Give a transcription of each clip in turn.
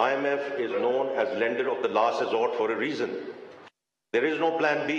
IMF is known as lender of the last resort for a reason. There is no plan B.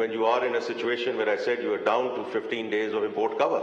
when you are in a situation where I said you are down to 15 days of import cover.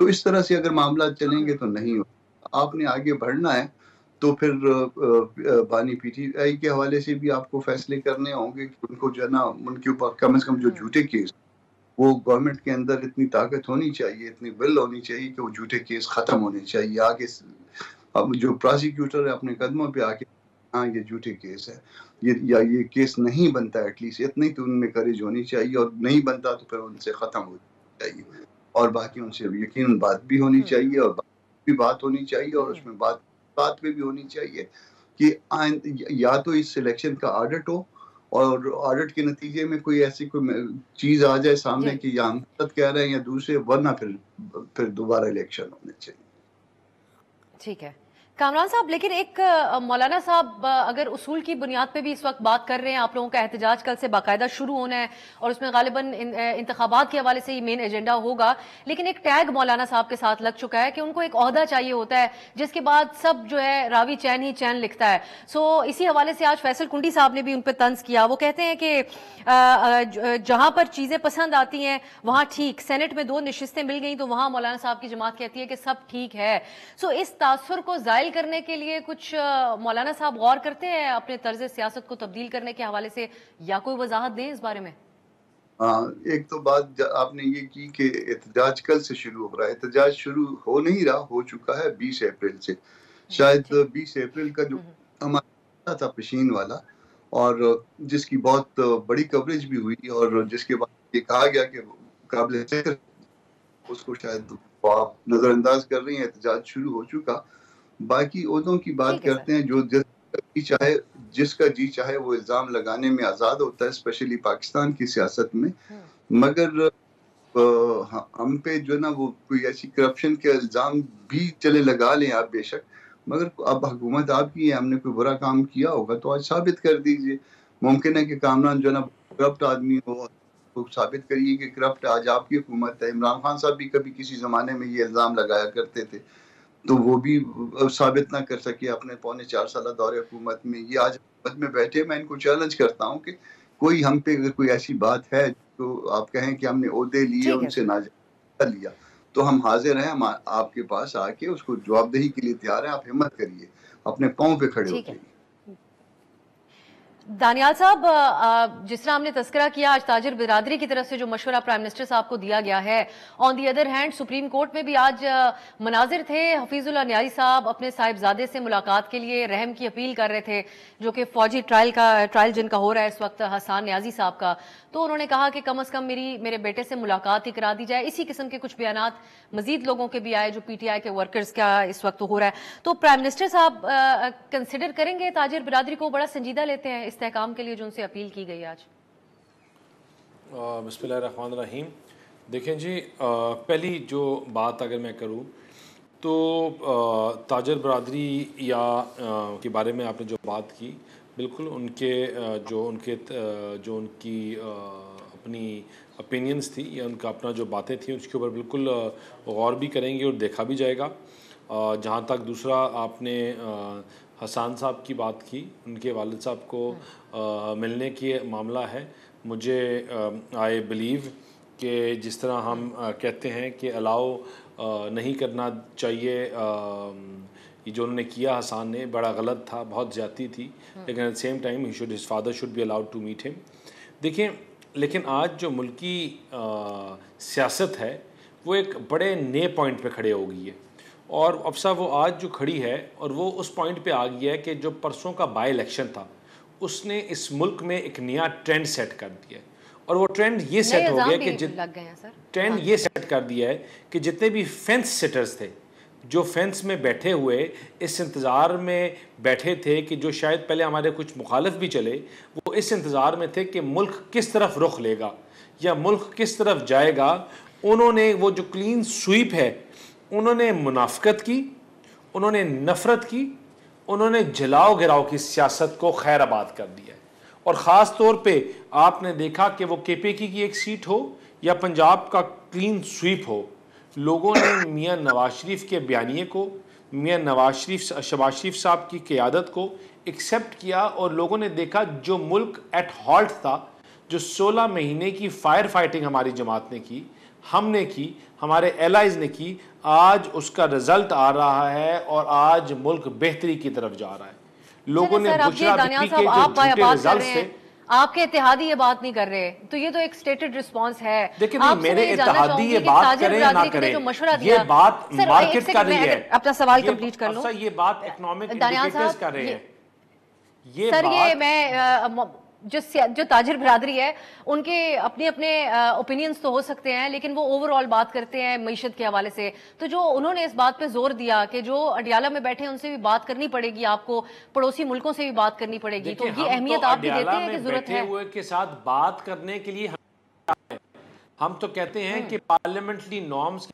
تو اس طرح سے اگر معاملات چلیں گے تو نہیں ہو. آپ نے آگے بڑھنا ہے تو پھر بانی پی ٹی آئی کے حوالے سے بھی آپ کو فیصلے کرنے ہوں گے. ان کو جو ہے نا ان کے اوپر کم از کم جو جھوٹے کیس, وہ گورنمنٹ کے اندر اتنی طاقت ہونی چاہیے, اتنی ول ہونی چاہیے کہ وہ جھوٹے کیس ختم ہونے چاہیے. آگے اب جو پراسیکیوٹر ہے اپنے قدموں پہ آ کے ہاں یہ جھوٹے کیس ہے یا یہ کیس نہیں بنتا, ایٹ لیسٹ اتنی تو ان میں کریج ہونی چاہیے, اور نہیں بنتا تو پھر ان سے ختم ہو چاہیے. اور باقی ان سے یقیناً بات بھی ہونی چاہیے, اور بھی بات ہونی چاہیے, اور اس میں بات پہ بھی ہونی چاہیے کہ یا تو اس سلیکشن کا آڈٹ ہو, اور آڈٹ کے نتیجے میں کوئی ایسی کوئی چیز آ جائے سامنے کہ یا ہم غلط کہہ رہے ہیں یا دوسرے, ورنہ پھر دوبارہ الیکشن ہونے چاہیے. ٹھیک ہے کامران صاحب, لیکن ایک مولانا صاحب اگر اصول کی بنیاد پہ بھی اس وقت بات کر رہے ہیں, آپ لوگوں کا احتجاج کل سے باقاعدہ شروع ہونا ہے اور اس میں غالباً انتخابات کے حوالے سے ہی مین ایجنڈا ہوگا, لیکن ایک ٹیگ مولانا صاحب کے ساتھ لگ چکا ہے کہ ان کو ایک عہدہ چاہیے ہوتا ہے جس کے بعد سب جو ہے راوی چین ہی چین لکھتا ہے. سو اسی حوالے سے آج فیصل کنڈی صاحب نے بھی ان پہ طنز کیا. وہ کہتے ہیں کہ جہاں پر چیزیں پسند آتی ہیں وہاں ٹھیک, سینٹ میں 2 نشستیں مل گئیں تو وہاں مولانا صاحب کی جماعت کہتی ہے کہ سب ٹھیک ہے. سو اس تاثر کو زائل کرنے کے لیے کچھ مولانا صاحب غور کرتے ہیں اپنے طرز سیاست کو تبدیل کرنے کے حوالے سے, یا کوئی وضاحت دیں اس بارے میں؟ ایک تو بات آپ نے یہ کی کہ احتجاج کل سے شروع ہو رہا ہے. احتجاج شروع ہو نہیں رہا, ہو چکا ہے 20 اپریل سے. شاید 20 اپریل کا جو ہمارا تھا پشین والا, اور جس کی بہت بڑی کوریج بھی ہوئی, اور جس کے بعد یہ کہا گیا کہ قابل ذکر, اس کو شاید آپ نظر انداز کر رہی ہیں. احتجاج شروع ہو چکا. باقی عہدوں کی بات کرتے ہیں, جو جس کا جی چاہے وہ الزام لگانے میں آزاد ہوتا ہے, اسپیشلی پاکستان کی سیاست میں. مگر ہم پہ جو نا وہ کوئی ایسی کرپشن کے الزام بھی چلے لگا لیں آپ بے شک, مگر اب حکومت آپ کی ہے, ہم نے کوئی برا کام کیا ہوگا تو آج ثابت کر دیجئے. ممکن ہے کہ کامران جو نا کرپٹ آدمی ہو, تو ثابت کریے کہ کرپٹ آج آپ کی حکومت ہے. عمران خان صاحب بھی کبھی کسی زمانے میں یہ الزام لگایا کرتے تھے, تو وہ بھی ثابت نہ کر سکے اپنے 4.25 سالہ دور حکومت میں. یہ آج حکومت میں بیٹھے, میں ان کو چیلنج کرتا ہوں کہ کوئی ہم پہ اگر کوئی ایسی بات ہے تو آپ کہیں کہ ہم نے عہدے لیے, ان سے ناجائز لیا, تو ہم حاضر ہیں, ہم آپ کے پاس آ کے اس کو جواب دہی کے لیے تیار ہیں. آپ ہمت کریے, اپنے پاؤں پہ کھڑے ہو جائیے. دانیال صاحب, جس طرح ہم نے تذکرہ کیا آج تاجر برادری کی طرف سے جو مشورہ پرائم منسٹر صاحب کو دیا گیا ہے, on the other hand supreme court میں بھی آج مناظر تھے. حفیظ اللہ نیاری صاحب اپنے صاحبزادے سے ملاقات کے لیے رحم کی اپیل کر رہے تھے, جو کہ فوجی ٹرائل جن کا ہو رہا ہے اس وقت حسان نیازی صاحب کا. تو انہوں نے کہا کہ کم از کم میرے بیٹے سے ملاقات ہی کرا دی جائے. اسی قسم کے کچھ بیانات مزید لوگوں کے بھی آئے جو پی ٹی آئی کے ورکرز کا اس وقت ہو رہا ہے. تو پرائم منسٹر صاحب کنسیڈر کریں گے تاجر برادری کو بڑا سنجیدہ لیتے ہیں استحکام کے لیے جو ان سے اپیل کی گئی آج؟ بسم اللہ الرحمن الرحیم. دیکھیں جی, پہلی جو بات اگر میں کروں تو تاجر برادری یا کے بارے میں آپ نے جو بات کی, بالکل ان کی اپنی اپینینز تھی یا ان کا اپنا جو باتیں تھیں اس کے اوپر بالکل غور بھی کریں گے اور دیکھا بھی جائے گا. جہاں تک دوسرا آپ نے حسان صاحب کی بات کی, ان کے والد صاحب کو ملنے کی معاملہ ہے, مجھے آئی بلیو کہ جس طرح ہم کہتے ہیں کہ الاؤ نہیں کرنا چاہیے, یہ جو انہوں نے کیا حسان نے بڑا غلط تھا, بہت زیادتی تھی, لیکن at same time his father should be allowed to meet him. دیکھیں, لیکن آج جو ملکی سیاست ہے وہ ایک بڑے نئے پوائنٹ پہ کھڑے ہو گئی ہے, اور افسا وہ آج جو کھڑی ہے اور وہ اس پوائنٹ پہ آ گیا ہے کہ جو پرسوں کا بائی الیکشن تھا اس نے اس ملک میں ایک نیا ٹرینڈ سیٹ کر دیا ہے. اور وہ ٹرینڈ یہ سیٹ ہو گیا کہ جتنے بھی فینس سیٹرز تھے, جو فینس میں بیٹھے ہوئے اس انتظار میں بیٹھے تھے کہ جو شاید پہلے ہمارے کچھ مخالف بھی چلے, وہ اس انتظار میں تھے کہ ملک کس طرف رخ لے گا یا ملک کس طرف جائے گا. انہوں نے وہ جو کلین سویپ ہے, انہوں نے منافقت کی, انہوں نے نفرت کی, انہوں نے جلاؤ گراؤ کی سیاست کو خیر آباد کر دیا ہے. اور خاص طور پہ آپ نے دیکھا کہ وہ کے پی کی ایک سیٹ ہو یا پنجاب کا کلین سویپ ہو, لوگوں نے میاں نواز شریف کے بیانیے کو, میاں شہباز شریف صاحب کی قیادت کو ایکسیپٹ کیا, اور لوگوں نے دیکھا جو ملک ایٹ ہالٹ تھا, جو 16 مہینے کی فائر فائٹنگ ہماری جماعت نے کی, ہم نے کی, ہمارے ایلائز نے کی, آج اس کا رزلٹ آ رہا ہے اور آج ملک بہتری کی طرف جا رہا ہے. لوگوں نے بشرا بیوی کے جو جھوٹے رزلٹ سے, آپ کے اتحادی یہ بات نہیں کر رہے, تو یہ تو ایک سٹیٹڈ رسپانس ہے. دیکھیں میرے اتحادی یہ بات کریں یا نہ کریں, یہ بات مارکیٹ کر رہی ہے. اپنا سوال کمپلیٹ کر لوں. یہ بات اکنامک انڈیکیٹرز کر رہے ہیں. سر یہ میں جو تاجر برادری ہے ان کے اپنے اپنے اوپینینز تو ہو سکتے ہیں, لیکن وہ اوور آل بات کرتے ہیں معیشت کے حوالے سے. تو جو انہوں نے اس بات پہ زور دیا کہ جو اڈیالہ میں بیٹھے ہیں ان سے بھی بات کرنی پڑے گی, آپ کو پڑوسی ملکوں سے بھی بات کرنی پڑے گی, تو یہ اہمیت آپ بھی دیتے ہیں کہ ضرورت ہے. ہوئے کے ساتھ بات کرنے کے لیے ہم تو کہتے ہیں کہ پارلیمنٹری نارمز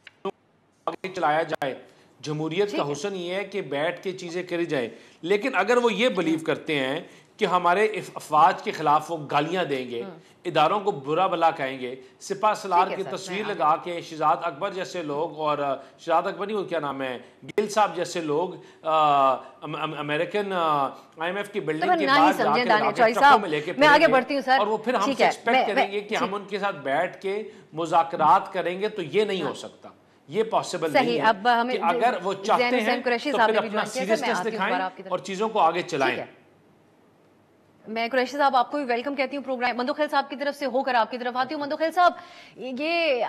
آگے چلایا جائے. جمہوریت کا حسن یہ ہے کہ بیٹھ کے چیزیں کری جائیں, لیکن اگر وہ یہ بلیو کرتے ہیں کہ ہمارے افواج کے خلاف وہ گالیاں دیں گے, اداروں کو برا بلا کہیں گے, سپاہ سالار کی تصویر لگا کے شہزاد اکبر جیسے لوگ, اور شہزاد اکبر نہیں, وہ کیا نام ہے, گل صاحب جیسے لوگ امریکن IMF کی بلڈنگ کے بعد جا کے لگا کے ٹرکوں میں لے کے پھریں گے, اور وہ پھر ہم سے ایکسپیکٹ کریں گے کہ ہم ان کے ساتھ بیٹھ کے مذاکرات کریں گے, تو یہ نہیں ہو سکتا. یہ پاسبل نہیں ہے کہ اگر وہ چاہتے ہیں تو پھر اپنا سیریسنس دکھائیں اور چیزوں کو آگے چلائیں. میں قریشی صاحب آپ کو بھی ویلکم کہتی ہوں پروگرام. مندوخیل صاحب کی طرف سے ہو کر آپ کی طرف آتی ہوں. مندوخیل صاحب, یہ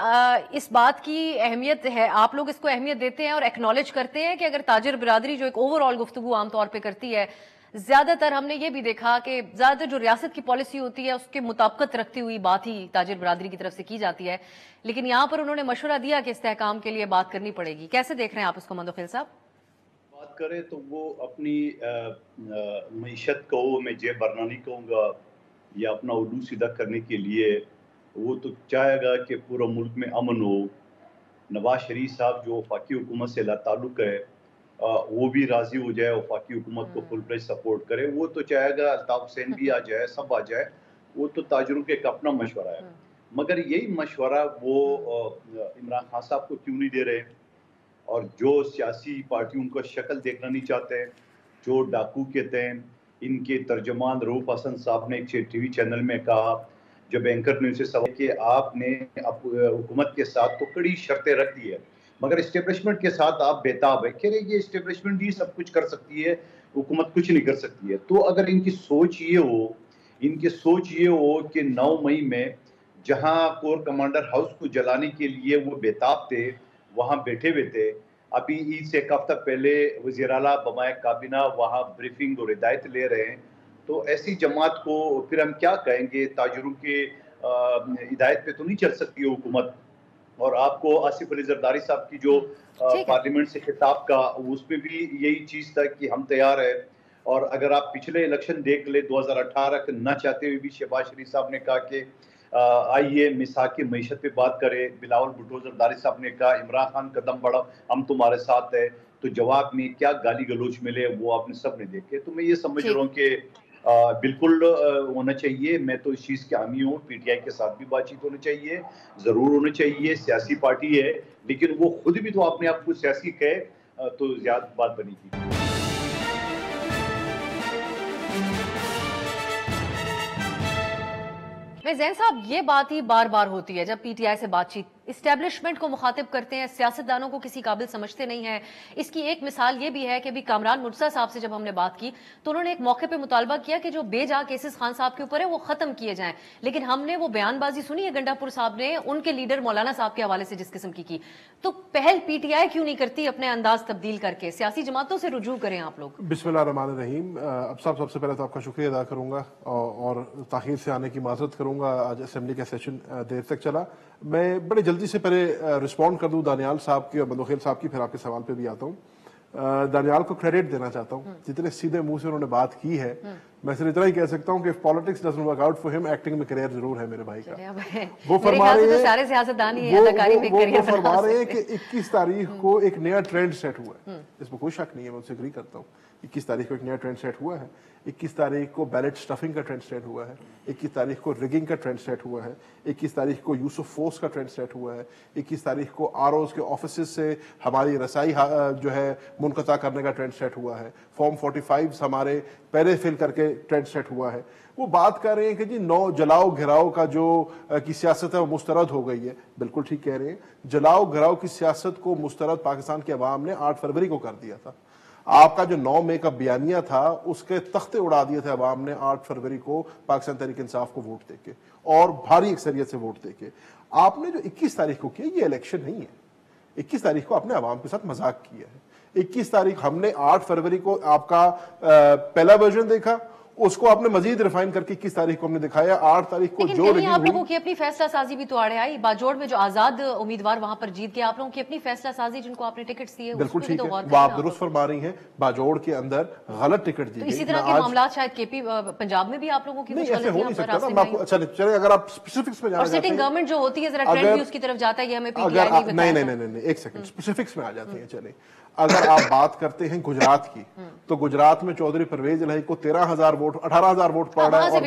اس بات کی اہمیت ہے, آپ لوگ اس کو اہمیت دیتے ہیں اور ایکنالج کرتے ہیں کہ اگر تاجر برادری جو ایک اوور آل گفتگو عام طور پہ کرتی ہے, زیادہ تر ہم نے یہ بھی دیکھا کہ زیادہ تر جو ریاست کی پالیسی ہوتی ہے اس کے مطابقت رکھتی ہوئی بات ہی تاجر برادری کی طرف سے کی جاتی ہے, لیکن یہاں پر انہوں نے مشورہ دیا کہ استحکام کے لیے بات کرنی پڑے گی. کیسے دیکھ رہے ہیں آپ اس کو مندوخیل صاحب؟ بات کرے تو وہ اپنی معیشت کو میں جے برنا نہیں کہوں گا, یا اپنا علو سیدھا کرنے کے لیے وہ تو چاہے گا کہ پورا ملک میں امن ہو. نواز شریف صاحب جو وفاقی حکومت سے لا تعلق ہے, وہ بھی راضی ہو جائے, وفاقی حکومت کو فل فلیج سپورٹ کرے. وہ تو چاہے گا الطاف حسین بھی آ جائے, سب آ جائے, وہ تو تاجروں کے ایک اپنا مشورہ ہے. مگر یہی مشورہ وہ عمران خان صاحب کو کیوں نہیں دے رہے, اور جو سیاسی پارٹیوں کو شکل دیکھنا نہیں چاہتے, جو ڈاکو کہتے ہیں, ان کے ترجمان رؤوف حسن صاحب نے ایک ٹی وی چینل میں کہا, جب اینکر نے ان سے سوال کہ آپ نے حکومت کے ساتھ تو کڑی شرطیں رکھ دی ہے, مگر اسٹیبلشمنٹ کے ساتھ آپ بےتاب ہے. کہہ رہے یہ اسٹیبلشمنٹ بھی سب کچھ کر سکتی ہے, حکومت کچھ نہیں کر سکتی ہے. تو اگر ان کی سوچ یہ ہو کہ 9 مئی میں جہاں کور کمانڈر ہاؤس کو جلانے کے لیے وہ بےتاب تھے, وہاں بیٹھے ہوئے تھے, ابھی عید سے ایک ہفتہ پہلے وزیر اعلیٰ بمائے کابینہ وہاں بریفنگ اور ہدایت لے رہے ہیں, تو ایسی جماعت کو پھر ہم کیا کہیں گے؟ تاجروں کے ہدایت پہ تو نہیں چل سکتی ہے حکومت. اور آپ کو آصف علی زرداری صاحب کی جو پارلیمنٹ سے خطاب کا, اس پہ بھی یہی چیز تھا کہ ہم تیار ہیں. اور اگر آپ پچھلے الیکشن دیکھ لیں 2018 کے, نہ چاہتے ہوئے بھی شہباز شریف صاحب نے کہا کہ آئیے مساق کی معیشت پہ بات کرے. بلاول بھٹو زرداری صاحب نے کہا عمران خان قدم بڑھا, ہم تمہارے ساتھ ہیں. تو جواب میں کیا گالی گلوچ ملے وہ آپ نے سب نے دیکھے. تو میں یہ سمجھ رہا ہوں کہ بالکل ہونا چاہیے. میں تو اس چیز کے حامی ہوں, پی ٹی آئی کے ساتھ بھی بات چیت ہونا چاہیے, ضرور ہونا چاہیے. سیاسی پارٹی ہے, لیکن وہ خود بھی تو اپنے آپ کو سیاسی کہے تو زیادہ بات بنی گی. زین صاحب, یہ بات ہی بار بار ہوتی ہے جب پی ٹی آئی سے بات چیت, اسٹیبلشمنٹ کو مخاطب کرتے ہیں, سیاستدانوں کو کسی قابل سمجھتے نہیں ہیں. اس کی ایک مثال یہ بھی ہے کہ ابھی کامران مرتضیٰ صاحب سے جب ہم نے بات کی تو انہوں نے ایک موقع پہ مطالبہ کیا کہ جو بے جا کیسز خان صاحب کے اوپر ہے وہ ختم کیے جائیں, لیکن ہم نے وہ بیان بازی سنی ہے گنڈا پور صاحب نے ان کے لیڈر مولانا صاحب کے حوالے سے جس قسم کی. تو پہل پی ٹی آئی کیوں نہیں کرتی اپنے انداز تبدیل کر کے؟ سیاسی جماعتوں سے رجوع کریں آپ لوگ. بسم اللہ الرحمن الرحیم. اب سب سے پہلے تو آپ کا شکریہ ادا کروں گا اور تاخیر سے آنے کی معذرت کروں گا. آج اسمبلی کا سیشن دیر تک چلا. میں بڑے جلدی سے پہلے رسپونڈ کر دوں دانیال صاحب کی اور مندوخیل صاحب کی, پھر آپ کے سوال پہ بھی آتا ہوں. دانیال کو کریڈٹ دینا چاہتا ہوں, جتنے سیدھے منہ سے انہوں نے بات کی ہے. میں صرف اتنا ہی کہہ سکتا ہوں کہ politics doesn't work out for ہم, ایکٹنگ میں کریئر ضرور ہے میرے بھائی کا. وہ فرما رہے ہیں کہ 21 تاریخ کو ایک نیا ٹرینڈ سیٹ ہوا ہے, اس میں کوئی شک نہیں ہے, میں اس سے اگری کرتا ہوں. 21 تاریخ کو ایک نیا ٹرینڈ سیٹ ہوا ہے. 21 تاریخ کو بیلٹ سٹفنگ کا ٹرینڈ سیٹ ہوا ہے. 21 تاریخ کو ریگنگ کا ٹرینڈ سیٹ ہوا ہے. 21 تاریخ کو یوز آف فورس کا ٹرینڈ سیٹ ہوا ہے. 21 تاریخ کو آر اوز کے آفیسز سے ہماری رسائی جو ہے منقطع کرنے کا ٹرینڈ سیٹ ہوا ہے. فارم 45 ہمارے پہلے فل کر کے ٹرینڈ سیٹ ہوا ہے. وہ بات کر رہے ہیں کہ جی نو جلاؤ گھراؤ کا جو کی سیاست ہے وہ مسترد ہو گئی ہے. بالکل ٹھیک کہہ رہے ہیں. جلاؤ گھراؤ کی سیاست کو مسترد پاکستان کے عوام نے 8 فروری کو کر دیا تھا. آپ کا جو 9 مئی کا بیانیہ تھا اس کے تختے اڑا دیے تھے عوام نے 8 فروری کو پاکستان تحریک انصاف کو ووٹ دے کے, اور بھاری اکثریت سے ووٹ دے کے. آپ نے جو 21 تاریخ کو کیا یہ الیکشن نہیں ہے. 21 تاریخ کو آپ نے عوام کے ساتھ مذاق کیا ہے. 21 تاریخ ہم نے 8 فروری کو آپ کا پہلا ورژن دیکھا, اس کو آپ نے مزید ریفائن کر کے 21 تاریخ کو ہم نے دکھایا. 8 تاریخ کو جو لیکن آپ لوگوں کی اپنی فیصلہ سازی بھی تو آڑے آئی. باجوڑ میں جو آزاد امیدوار وہاں پر جیت گئے, آپ لوگوں کی اپنی فیصلہ سازی جن کو آپ نے ٹکٹ دیے, بالکل ٹھیک ہے, وہ آپ درست فرما رہی ہیں. باجوڑ کے اندر غلط ٹکٹ دی گئی. اسی طرح کے معاملات شاید کے پی پنجاب میں بھی آپ لوگوں کی نہیں, ایسے ہو نہیں سکتا. اچھا چلے اگر آپ اسپیسیفکس میں جانا چاہتے ہیں, اور سٹنگ گورنمنٹ جو ہوتی ہے ذرا ٹرینڈ بھی اس کی طرف جاتا ہے, یہ ہمیں پی ٹی آئی نہیں بتایا. نہیں ایک سیکنڈ, اسپیسیفکس میں آ جاتے ہیں. چلیں اگر آپ بات کرتے ہیں گجرات کی, تو گجرات میں چودھری پرویز الہی کو 13,000 ووٹ 18,000 ووٹ پڑ رہا ہے, اور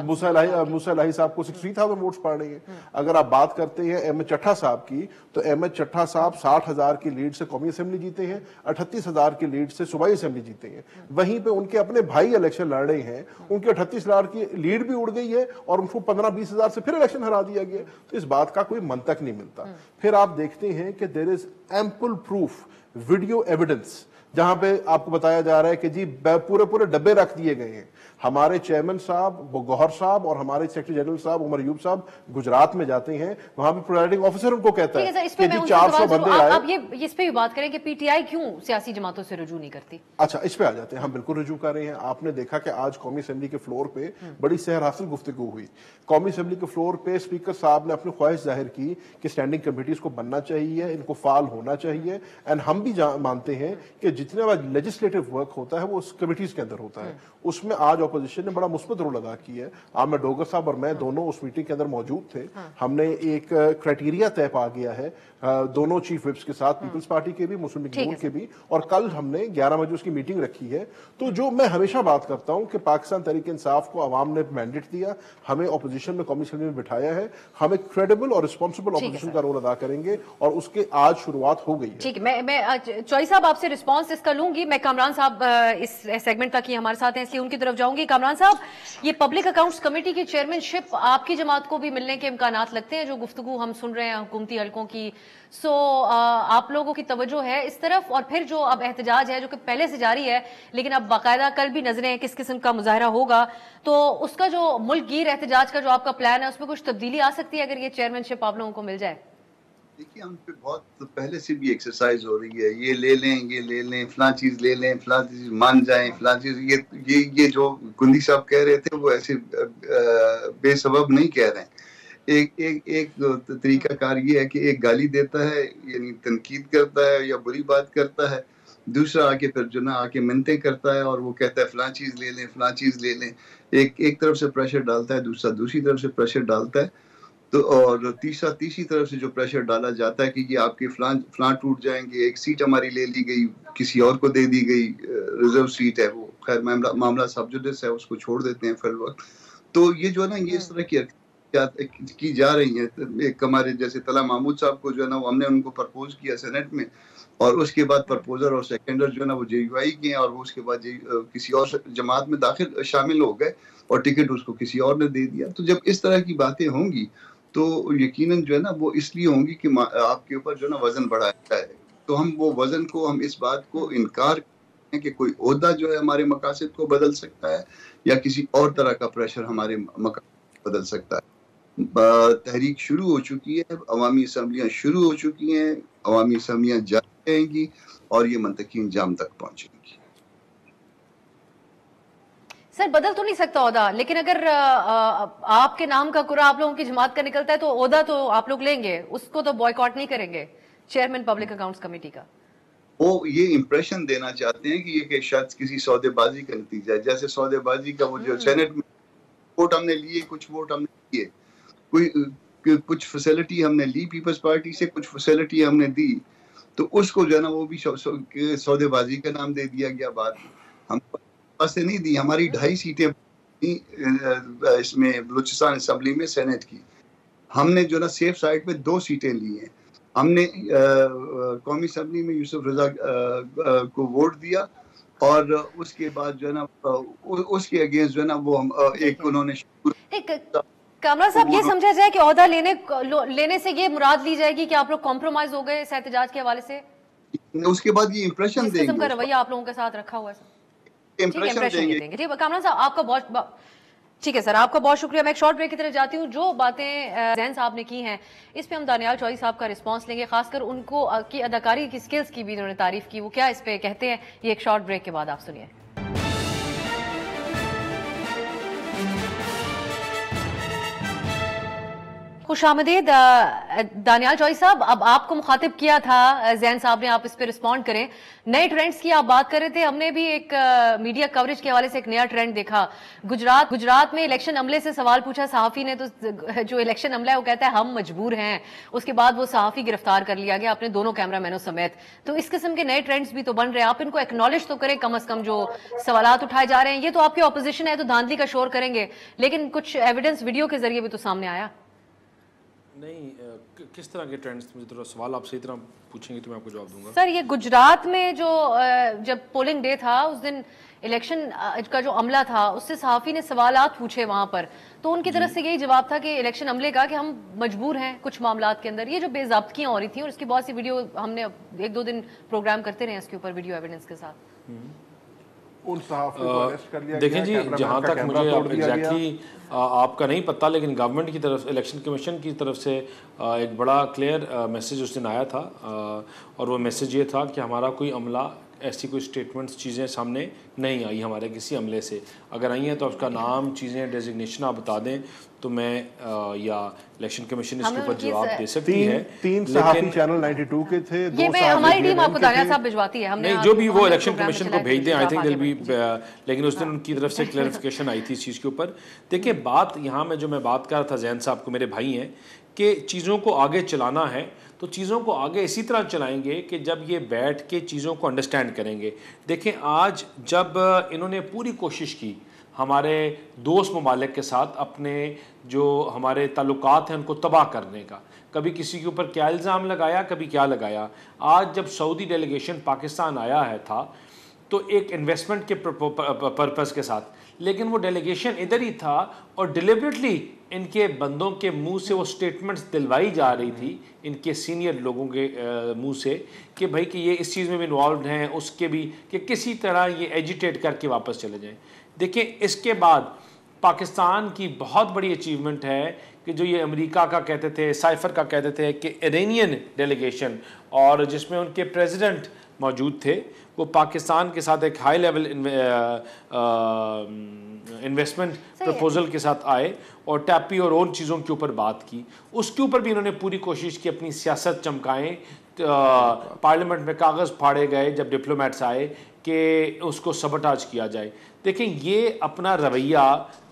موسیٰ الہی صاحب کو 63,000 ووٹس پڑ رہے ہیں. اگر آپ بات کرتے ہیں احمد چٹھا صاحب کی, تو احمد چٹھا صاحب 60,000 کی لیڈ سے قومی اسمبلی جیتے ہیں, 38,000 کی لیڈ سے صوبائی اسمبلی جیتے ہیں. وہیں پہ ان کے اپنے بھائی الیکشن لڑ رہے ہیں, ان کے 38,000 کی لیڈ بھی اڑ گئی ہے, اور ان کو 15-20,000 سے پھر الیکشن ہرا دیا گیا. تو اس بات کا کوئی منطق نہیں ملتا. پھر آپ دیکھتے ہیں کہ دیر is ample proof, video evidence, جہاں پہ آپ کو بتایا جا رہا ہے کہ جی پورے ڈبے رکھ دیے گئے ہیں. ہمارے چیئرمین صاحب گوہر صاحب اور ہمارے سیکرٹری جنرل صاحب عمر ایوب صاحب گجرات میں جاتے ہیں, وہاں بھی پریزائڈنگ آفیسر ان کو کہتا ہے کہ جی 400 بندے آئے. اب یہ اس پہ بھی بات کریں کہ پی ٹی آئی کیوں سیاسی جماعتوں سے رجوع نہیں کرتی. اچھا اس پہ آ جاتے ہیں. ہم بالکل رجوع کر رہے ہیں. آپ نے دیکھا کہ آج قومی اسمبلی کے فلور پہ بڑی سحر حاصل گفتگو ہوئی. قومی اسمبلی کے فلور پہ اسپیکر صاحب نے اپنی خواہش ظاہر کی کہ اسٹینڈنگ کمیٹیز کو بننا چاہیے, ان کو فعال ہونا چاہیے. اینڈ ہم بھی مانتے ہیں کہ جتنا لیجسلیٹو ورک ہوتا ہے وہ اس کمیٹیز کے اندر ہوتا ہے. اس میں آج اپوزیشن نے بڑا مثبت رول ادا کی ہے. عامر ڈوگر صاحب اور میں دونوں اس میٹنگ کے اندر موجود تھے. ہم نے ایک کرائٹیریا طے پا گیا ہے دونوں چیف وپس کے ساتھ, پیپلز پارٹی کے بھی, مسلم لیگ نون کے بھی, اور کل ہم نے 11 بجے اس کی میٹنگ رکھی ہے. تو جو میں ہمیشہ بات کرتا ہوں کہ پاکستان تحریک انصاف کو عوام نے مینڈیٹ دیا, ہمیں اپوزیشن میں قومی اسمبلی میں بٹھایا ہے, ہم ایک کریڈیبل اور رسپانسبل اپوزیشن کا رول ادا کریں گے, اور اس کے آج شروعات ہو گئی ہے. ٹھیک ہے, میں چوئی صاحب آپ سے رسپانس اس کا لوں گی. میں کامران صاحب اس سیگمنٹ تک ہی ہمارے ساتھ ہیں, اس لیے ان کی طرف جاؤں گی. کامران صاحب, یہ پبلک اکاؤنٹس کمیٹی کی چیئرمین شپ آپ کی جماعت کو بھی ملنے کے امکانات لگتے ہیں, جو گفتگو ہم سن رہے ہیں حکومتی حلقوں کی. سو آپ لوگوں کی توجہ ہے اس طرف, اور پھر جو اب احتجاج ہے جو کہ پہلے سے جاری ہے لیکن اب باقاعدہ کل بھی نظریں کس قسم کا مظاہرہ ہوگا, تو اس کا جو ملک گیر احتجاج کا جو آپ کا پلان ہے اس میں کچھ تبدیلی آ سکتی ہے اگر یہ چیئرمین شپ آپ لوگوں کو مل جائے؟ دیکھیے ہم پہ بہت پہلے سے بھی ایکسرسائز ہو رہی ہے, یہ لے لیں فلاں چیز لے لیں, فلاں چیز مان جائیں, فلاں چیز. یہ جو گندی صاحب کہہ رہے تھے وہ ایسے بے سبب نہیں کہہ رہے ہیں. ایک طریقہ کار یہ ہے کہ ایک گالی دیتا ہے, یعنی تنقید کرتا ہے یا بری بات کرتا ہے, دوسرا آ کے پھر جو نا آ کے منتیں کرتا ہے اور وہ کہتا ہے فلاں چیز لے لیں فلاں چیز لے لیں. ایک طرف سے پریشر ڈالتا ہے, دوسرا دوسری طرف سے پریشر ڈالتا ہے, تو اور تیسری طرف سے جو پریشر ڈالا جاتا ہے کہ یہ آپ کے فلاں ٹوٹ جائیں گے, ایک سیٹ ہماری لے لی گئی, کسی اور کو دے دی گئی, ریزرو سیٹ ہے وہ, خیر معاملہ سب جوڈس ہے, اس کو چھوڑ دیتے ہیں فی الوقت. تو یہ جو ہے نا یہ اس طرح کی جا رہی ہیں. ایک ہمارے جیسے طلعت محمود صاحب کو جو ہے نا ہم نے ان کو پرپوز کیا سینٹ میں, اور اس کے بعد پرپوزر اور سیکنڈر جو ہے نا وہ جے یو آئی کے ہیں, اور وہ اس کے بعد کسی اور جماعت میں شامل ہو گئے اور ٹکٹ اس کو کسی اور نے دے دیا. تو جب اس طرح کی باتیں ہوں گی تو یقیناً جو ہے نا وہ اس لیے ہوں گی کہ آپ کے اوپر جو ہے نا وزن بڑھایا ہے. تو ہم وہ وزن کو, ہم اس بات کو انکار کریں کہ کوئی عہدہ جو ہے ہمارے مقاصد کو بدل سکتا ہے یا کسی اور طرح کا پریشر ہمارے مقاصد کو بدل سکتا ہے. تحریک شروع ہو چکی ہے, عوامی اسمبلیاں شروع ہو چکی ہیں, عوامی اسمبلیاں جاری رہیں گی اور یہ منطقی انجام تک پہنچیں گی. سر بدل تو نہیں سکتا عہدہ, لیکن اگر آپ کے نام کا قرعہ آپ لوگوں کی جماعت کا نکلتا ہے تو عہدہ تو آپ لوگ لیں گے, اس کو تو بوائیکاٹ نہیں کریں گے چیئرمین پبلک اکاؤنٹس کمیٹی کا. وہ یہ امپریشن دینا چاہتے ہیں کہ یہ کہ شاید کسی سودے بازی کا نتیجہ ہے, جیسے سودے بازی کا وہ جو سینٹ میں ووٹ ہم نے لیے, کچھ ووٹ ہم نے لیے, کچھ فیسلٹی ہم نے لی پیپلز پارٹی سے, کچھ فیسلٹی ہم نے دی, تو اس کو جو ہے نا وہ بھی سودے بازی کا نام دے دیا گیا. بعد میں ہم سے نہیں دی, ہماری 2.5 سیٹیں اس میں بلوچستان اسمبلی میں سینٹ کی, ہم نے جو نا سیف سائڈ پہ 2 سیٹیں لی ہیں. ہم نے قومی اسمبلی میں یوسف رضا کو ووٹ دیا, اور اس کے بعد جو ہے نا اس کے اگینسٹ جو ہے نا وہ ایک انہوں نے کامران صاحب یہ سمجھا جائے کہ عہدہ لینے سے یہ مراد لی جائے گی کہ آپ لوگ کمپرومائز ہو گئے اس احتجاج کے حوالے سے؟ اس کے بعد یہ امپریشن دیں گے، کا رویہ آپ لوگوں کے ساتھ رکھا ہوا ہے، امپریشن دیں گے. ٹھیک ہے کامران صاحب، آپ کا بہت ٹھیک ہے سر، آپ کا بہت شکریہ. میں ایک شارٹ بریک کی طرف جاتی ہوں. جو باتیں زین صاحب نے کی ہیں اس پہ ہم دانیال چوہدری صاحب کا رسپانس لیں گے، خاص کر ان کو کی اداکاری کی سکلز کی بھی انہوں نے تعریف کی، وہ کیا اس پہ کہتے ہیں یہ ایک شارٹ بریک کے بعد آپ سنیے. خوش آمدید دانیال چوہدری صاحب. اب آپ کو مخاطب کیا تھا زین صاحب نے، آپ اس پہ رسپونڈ کریں. نئے ٹرینڈز کی آپ بات کر رہے تھے، ہم نے بھی ایک میڈیا کوریج کے حوالے سے ایک نیا ٹرینڈ دیکھا. گجرات میں الیکشن عملے سے سوال پوچھا صحافی نے، تو جو الیکشن عملہ ہے وہ کہتا ہے ہم مجبور ہیں. اس کے بعد وہ صحافی گرفتار کر لیا گیا اپنے دونوں کیمرہ مینوں سمیت. تو اس قسم کے نئے ٹرینڈز بھی تو بن رہے ہیں، آپ ان کو ایکنالج تو کریں کم از کم. جو سوالات اٹھائے جا رہے ہیں، یہ تو آپ کی اپوزیشن ہے تو دھاندلی کا شور کریں گے، لیکن کچھ ایویڈنس ویڈیو کے ذریعے بھی تو سامنے آیا. نہیں، کس طرح کے ٹرینڈز؟ مجھے تھوڑا سوال آپ صحیح طرح پوچھیں گے تو میں آپ کو جواب دوں گا. سر یہ گجرات میں جو جب پولنگ ڈے تھا اس دن الیکشن کا جو عملہ تھا اس سے صحافی نے سوالات پوچھے وہاں پر، تو ان کی طرف سے یہی جواب تھا کہ الیکشن عملے کا کہ ہم مجبور ہیں کچھ معاملات کے اندر. یہ جو بے ضابطگیاں ہو رہی تھیں اور اس کی بہت سی ویڈیو ہم نے 1-2 دن پروگرام کرتے رہے اس کے اوپر ویڈیو ایویڈنس کے ساتھ. دیکھیں جی، جہاں تک مجھے ایگزیکٹلی آپ کا نہیں پتہ، لیکن گورنمنٹ کی طرف، الیکشن کمیشن کی طرف سے ایک بڑا کلیئر میسیج اس دن آیا تھا، اور وہ میسیج یہ تھا کہ ہمارا کوئی عملہ، ایسی کوئی سٹیٹمنٹس چیزیں سامنے نہیں آئی ہمارے کسی عملے سے. اگر آئی ہیں تو اس کا نام، چیزیں، ڈیزگنیشن آپ بتا دیں تو میں یا الیکشن کمیشن اس کے اوپر جواب دے سکتی ہے. 3 صحافی چینل 92 کے تھے، یہ میں ہماری ٹیم آپ کو دانیال صاحب بھجواتی ہے. نہیں، جو بھی وہ الیکشن کمیشن کو بھیج دیں، آئی تھنک دل بھی، لیکن اس دن ان کی طرف سے کلیریفیکیشن آئی تھی اس چیز کے اوپر. دیکھیں بات یہاں میں جو میں بات کر رہا تھا، زین صاحب کو، میرے بھائی ہیں، کہ چیزوں کو آگے چلانا ہے تو چیزوں کو آگے اسی طرح چلائیں گے کہ جب یہ بیٹھ کے چیزوں کو انڈرسٹینڈ کریں گے. دیکھیں آج جب انہوں نے پوری کوشش کی ہمارے دوست ممالک کے ساتھ اپنے جو ہمارے تعلقات ہیں ان کو تباہ کرنے کا، کبھی کسی کے اوپر کیا الزام لگایا، کبھی کیا لگایا. آج جب سعودی ڈیلیگیشن پاکستان آیا ہے تھا تو ایک انویسٹمنٹ کے پرپس کے ساتھ، لیکن وہ ڈیلیگیشن ادھر ہی تھا اور ڈیلیبریٹلی ان کے بندوں کے منہ سے وہ سٹیٹمنٹس دلوائی جا رہی تھی، ان کے سینئر لوگوں کے منہ سے، کہ بھائی کہ یہ اس چیز میں بھی انوالوڈ ہیں، اس کے بھی، کہ کسی طرح یہ ایجیٹیٹ کر کے واپس چلے جائیں. دیکھیں اس کے بعد پاکستان کی بہت بڑی اچیومنٹ ہے کہ جو یہ امریکہ کا کہتے تھے، سائفر کا کہتے تھے کہ ایرانین ڈیلیگیشن، اور جس میں ان کے پریزیڈنٹ موجود تھے، وہ پاکستان کے ساتھ ایک ہائی لیول انویسٹمنٹ پرپوزل کے ساتھ آئے اور ٹیپی اور ان چیزوں کے اوپر بات کی. اس کے اوپر بھی انہوں نے پوری کوشش کی اپنی سیاست چمکائیں. پارلیمنٹ میں کاغذ پھاڑے گئے جب ڈپلومیٹس آئے کہ اس کو سبٹاج کیا جائے. دیکھیں یہ اپنا رویہ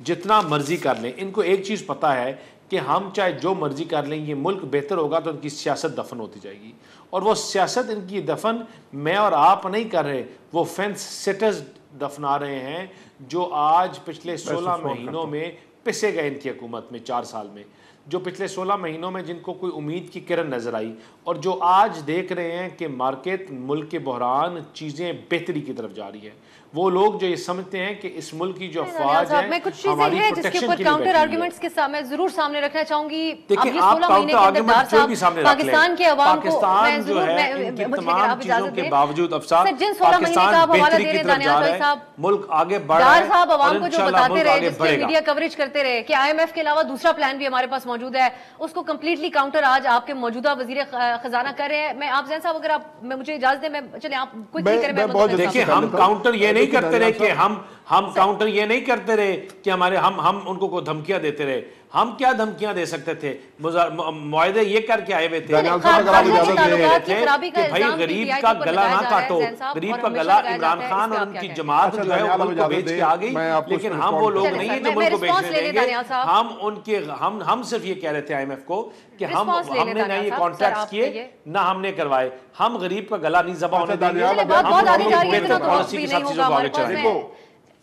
جتنا مرضی کر لیں، ان کو ایک چیز پتہ ہے کہ ہم چاہے جو مرضی کر لیں، یہ ملک بہتر ہوگا تو ان کی سیاست دفن ہوتی جائے گی. اور وہ سیاست ان کی دفن میں اور آپ نہیں کر رہے، وہ فینس سیٹرز دفنا رہے ہیں جو آج پچھلے 16 مہینوں میں پسے گئے ان کی حکومت میں 4 سال میں، جو پچھلے 16 مہینوں میں جن کو کوئی امید کی کرن نظر آئی، اور جو آج دیکھ رہے ہیں کہ مارکیٹ، ملک کے بحران، چیزیں بہتری کی طرف جا رہی ہیں. وہ لوگ جو یہ سمجھتے ہیں کہ اس ملک کی جو افواج ہے میں کچھ چیزیں ہیں جس کے اوپر کاؤنٹر آرگیومنٹس کے سامنے ضرور سامنے رکھنا چاہوں گی. دیکھیں آپ کاؤنٹر آرگیومنٹ جو بھی سامنے رکھ لیں، پاکستان کے عوام کو پاکستان جو ہے ان کی تمام چیزوں کے باوجود افسار پاکستان بہتری کی طرف جا رہا ہے، ملک آگے بڑھ رہا ہے، عوام کو جو بتاتے رہے، جس کی میڈیا کوریج کرتے رہے کہ آئی ایم ایف کے علاوہ دوسرا پلان بھی ہمارے پاس موجود ہے، اس کو کمپلیٹلی کاؤنٹر آج آپ کے موجودہ وزیر خزانہ کر رہے ہیں. میں آپ زین صاحب اگر آپ مجھے اجازت دیں، میں چلیں آپ کوئکلی کریں. دیکھیں ہم کاؤنٹر یہ نہیں کرتے رہے کہ ہم کاؤنٹر یہ نہیں کرتے رہے کہ ہمارے ہم ان کو دھمکیاں دیتے رہے. ہم کیا دھمکیاں دے سکتے تھے؟ معاہدے یہ کر کے آئے ہوئے تھے کہ بھائی غریب کا گلا نہ کاٹو. غریب کا گلا عمران خان اور ان کی جماعت جو ہے وہ ملک کو بیچ کے آ گئی، لیکن ہم وہ لوگ نہیں ہیں جو ملک کو بیچنے دیں گے. ہم صرف یہ کہہ رہے تھے آئی ایم ایف کو کہ ہم نے نہ یہ کانٹریکٹس کیے نہ ہم نے کروائے. ہم غریب کا گلا نہیں ذبح ہونے دیں گے، ہم پالیسی کے ساتھ چیزوں کو آگے چلائیں گے.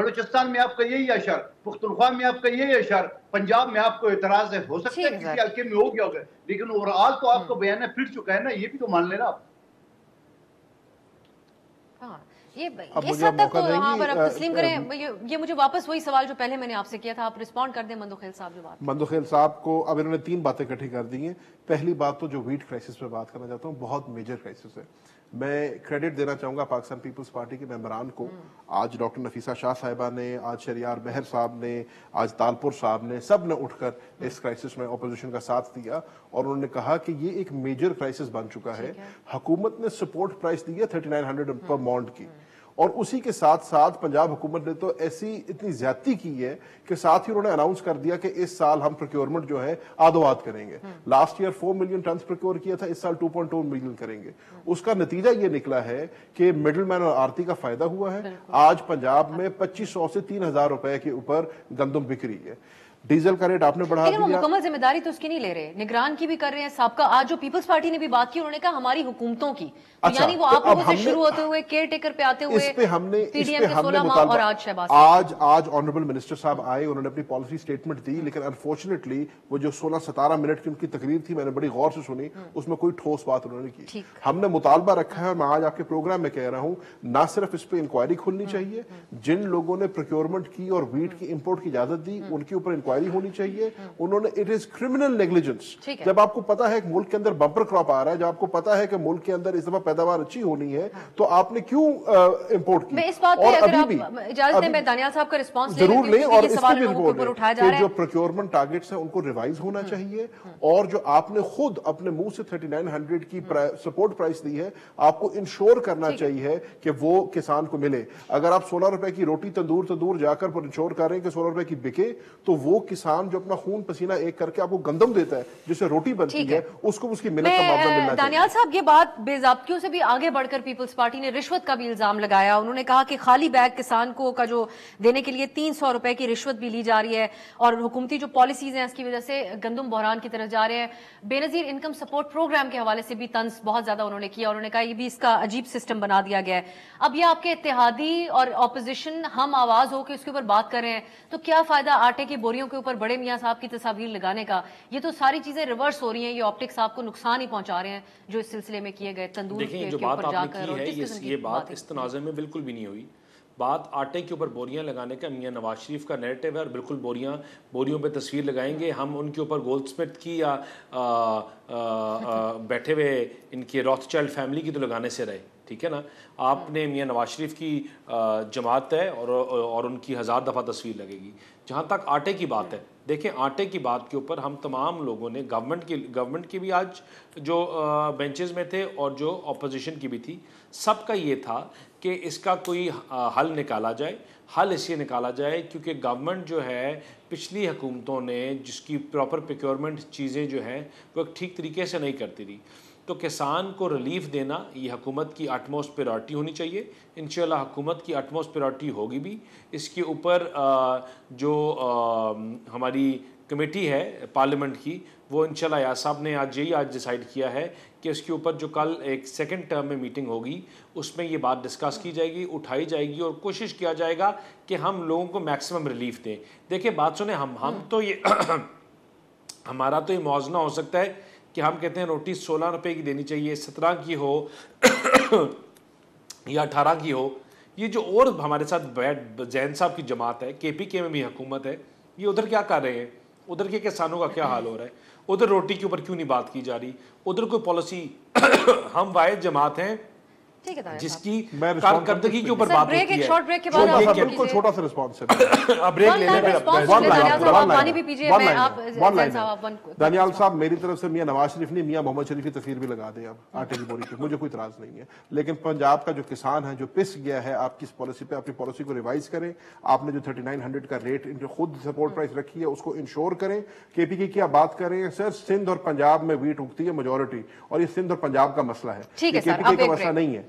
بلوچستان میں آپ کا یہی اشر، پختونخوا میں آپ کا یہی اشر، پنجاب میں آپ کو اعتراض ہے، ہو سکتا ہے کسی حلقے میں ہو گیا ہوگا، لیکن اوورآل تو آپ کا بیانیہ پھٹ چکا ہے نا، یہ بھی تو مان لینا آپ۔ یہ اس حد تک تو وہاں پر آپ تسلیم کریں۔ یہ مجھے واپس وہی سوال جو پہلے میں نے آپ سے کیا تھا، آپ رسپونڈ کر دیں مندوخیل صاحب جو بات۔ مندوخیل صاحب کو اب انہوں نے 3 باتیں اکٹھی کر دی ہیں۔ پہلی بات تو جو ویٹ کرائسس پہ بات کرنا چاہتا ہوں، بہت میجر کرائسس ہے۔ میں کریڈٹ دینا چاہوں گا پاکستان پیپلز پارٹی کے ممبران کو، آج ڈاکٹر نفیسہ شاہ صاحبہ نے، آج شریار بہر صاحب نے، آج تالپور صاحب نے، سب نے اٹھ کر اس کرائسس میں اپوزیشن کا ساتھ دیا اور انہوں نے کہا کہ یہ ایک میجر کرائسس بن چکا ہے۔ حکومت نے سپورٹ پرائس دی ہے 3900 پر مونڈ کی، اور اسی کے ساتھ ساتھ پنجاب حکومت نے تو ایسی اتنی زیادتی کی ہے کہ ساتھ ہی انہوں نے اناؤنس کر دیا کہ اس سال ہم پروکیورمنٹ جو ہے آدوات کریں گے۔ Last year 4 million tons procure کیا تھا، اس سال 2.2 ملین کریں گے۔ اس کا نتیجہ یہ نکلا ہے کہ مڈل مین اور آرتی کا فائدہ ہوا ہے۔ آج پنجاب میں 2500 سے 3000 روپے کے اوپر گندم بک رہی ہے۔ ڈیزل کا ریٹ آپ نے بڑھا دیا، لیکن وہ مکمل ذمہ داری تو اس کی نہیں لے رہے، نگران کی بھی کر رہے ہیں سابقہ۔ آج جو پیپلز پارٹی نے بھی بات کی، انہوں نے کہا ہماری حکومتوں کی، یعنی وہ آپ لوگوں سے شروع ہوتے ہوئے کیئر ٹیکر پہ آتے ہوئے اس پہ ہم نے اور آج شہباز آج آنریبل منسٹر صاحب آئے، انہوں نے اپنی پالیسی سٹیٹمنٹ دی، لیکن انفارچونیٹلی وہ جو 16-17 منٹ کی ان کی تقریر تھی، میں نے بڑی غور سے سنی، اس میں کوئی ٹھوس بات انہوں نے کی۔ ہم نے مطالبہ رکھا ہے، اور میں آج آپ کے پروگرام میں کہہ رہا ہوں، نہ صرف اس پہ انکوائری کھلنی چاہیے، جن لوگوں نے پروکیورمنٹ کی اور ویٹ کی امپورٹ کی اجازت دی ان کے اوپر انکوائری ہونی چاہیے۔ انہوں نے اٹ از کرمنل نیگلیجنس۔ جب آپ کو پتا ہے کہ ملک کے اندر بمپر کراپ آ رہا ہے، جب آپ کو پتا ہے کہ ملک کے اندر اس دفعہ پیداوار اچھی ہونی ہے، تو آپ نے کیوں امپورٹ کی؟ میں اس بات پہ اگر آپ اجازت دیں میں دانیال صاحب کا رسپانس ضرور لیں، اور اس سوال پہ بھی لوگوں کے اوپر اٹھایا جا رہا ہے جو پروکیورمنٹ ٹارگیٹس ہیں ان کو ریوائز ہونا چاہیے، اور جو آپ نے خود اپنے منہ سے 3900 کی سپورٹ پرائس دی ہے، آپ کو انشور کرنا چاہیے کہ وہ کسان کو ملے۔ اگر آپ 16 روپے کی روٹی تندور جا کر انشور کر رہے ہیں کہ 16 روپے کی بکے، تو وہ کسان جو اپنا خون پسینہ ایک کر کے آپ کو گندم دیتا ہے جس سے روٹی بنتی ہے، اس کو اس کی محنت کا معاوضہ ملنا چاہیے۔ دانیال صاحب یہ بات بے ضابطگیوں سے بھی آگے بڑھ کر پیپلز پارٹی نے رشوت کا بھی الزام لگایا۔ انہوں نے کہا کہ خالی بیگ کسان کو کا جو دینے کے لیے 300 روپے کی رشوت بھی لی جا رہی ہے، اور حکومتی جو پالیسیز ہیں اس کی وجہ سے گندم بحران کی طرف جا رہے ہیں۔ بے نظیر انکم سپورٹ پروگرام کے حوالے سے بھی طنز بہت زیادہ انہوں نے کیا، انہوں نے کہا یہ بھی اس کا عجیب سسٹم بنا دیا گیا ہے۔ اب یہ آپ کے اتحادی اور اپوزیشن ہم آواز ہو کے اس کے اوپر بات کر رہے ہیں، تو کیا فائدہ آٹے کی بوریوں کے اوپر بڑے میاں صاحب کی تصاویر لگانے کا؟ یہ تو ساری چیزیں ریورس ہو رہی ہیں، یہ آپٹکس آپ کو نقصان ہی پہنچا رہے ہیں جو اس سلسلے میں کیے گئے تندور کے اوپر جا کر۔ یہ بات اس تنازع میں بالکل بھی نہیں ہوئی۔ بات آٹے کے اوپر بوریاں لگانے کا میاں نواز شریف کا نیریٹو ہے، اور بالکل بوریوں پہ تصویر لگائیں گے ہم، ان کے اوپر گولڈ سمتھ کی یا بیٹھے ہوئے ان کی روتھ چائلڈ فیملی کی تو لگانے سے رہے، ٹھیک ہے نا۔ آپ نے میاں نواز شریف کی جماعت ہے اور ان کی 1000 دفعہ تصویر لگے گی۔ جہاں تک آٹے کی بات ہے، دیکھیں آٹے کی بات کے اوپر ہم تمام لوگوں نے گورنمنٹ کی بھی آج جو بینچز میں تھے اور جو اپوزیشن کی بھی تھی، سب کا یہ تھا کہ اس کا کوئی حل نکالا جائے۔ حل اس لیے نکالا جائے کیونکہ گورنمنٹ جو ہے پچھلی حکومتوں نے جس کی پراپر پروکیورمنٹ چیزیں جو ہیں وہ ٹھیک طریقے سے نہیں کرتی تھی، تو کسان کو ریلیف دینا یہ حکومت کی اٹموسٹ پریورٹی ہونی چاہیے۔ انشاءاللہ حکومت کی اٹموسٹ پریورٹی ہوگی بھی۔ اس کے اوپر جو ہماری کمیٹی ہے پارلیمنٹ کی، وہ انشاءاللہ ایاز صاحب نے آج ڈیسائیڈ کیا ہے کہ اس کے اوپر جو کل ایک سیکنڈ ٹرم میں میٹنگ ہوگی اس میں یہ بات ڈسکس کی جائے گی، اٹھائی جائے گی، اور کوشش کیا جائے گا کہ ہم لوگوں کو میکسیمم ریلیف دیں۔ دیکھیں بات سنیں، ہم تو یہ ہمارا تو یہ موازنہ ہو سکتا ہے کہ ہم کہتے ہیں روٹی 16 روپے کی دینی چاہیے، 17 کی ہو یا 18 کی ہو۔ یہ جو اور ہمارے ساتھ زین صاحب کی جماعت ہے، کے پی کے میں بھی حکومت ہے، یہ ادھر کیا کر رہے ہیں؟ ادھر کے کسانوں کا کیا حال ہو رہا ہے؟ ادھر روٹی کے اوپر کیوں نہیں بات کی جا رہی؟ ادھر کوئی پالیسی ہم واحد جماعت ہیں جس کی کارکردگی کے اوپر بات ہوتی ہے۔ بالکل چھوٹا سا رسپانس ہے، دانیال صاحب میری طرف سے میاں نواز شریف نے میاں محمد شریف کی تصویر بھی لگا دیں اب آٹے کی بوری کی، مجھے کوئی اعتراض نہیں ہے، لیکن پنجاب کا جو کسان ہے جو پس گیا ہے آپ کی اس پالیسی پہ، اپنی پالیسی کو ریوائز کریں۔ آپ نے جو 3900 کا ریٹ خود سپورٹ پرائس رکھی ہے اس کو انشور کریں۔ کے پی کے کیا بات کر رہے ہیں سر؟ سندھ اور پنجاب میں ویٹ اگتی ہے میجورٹی، اور یہ سندھ اور پنجاب کا مسئلہ ہے، کے پی کے کا مسئلہ نہیں ہے۔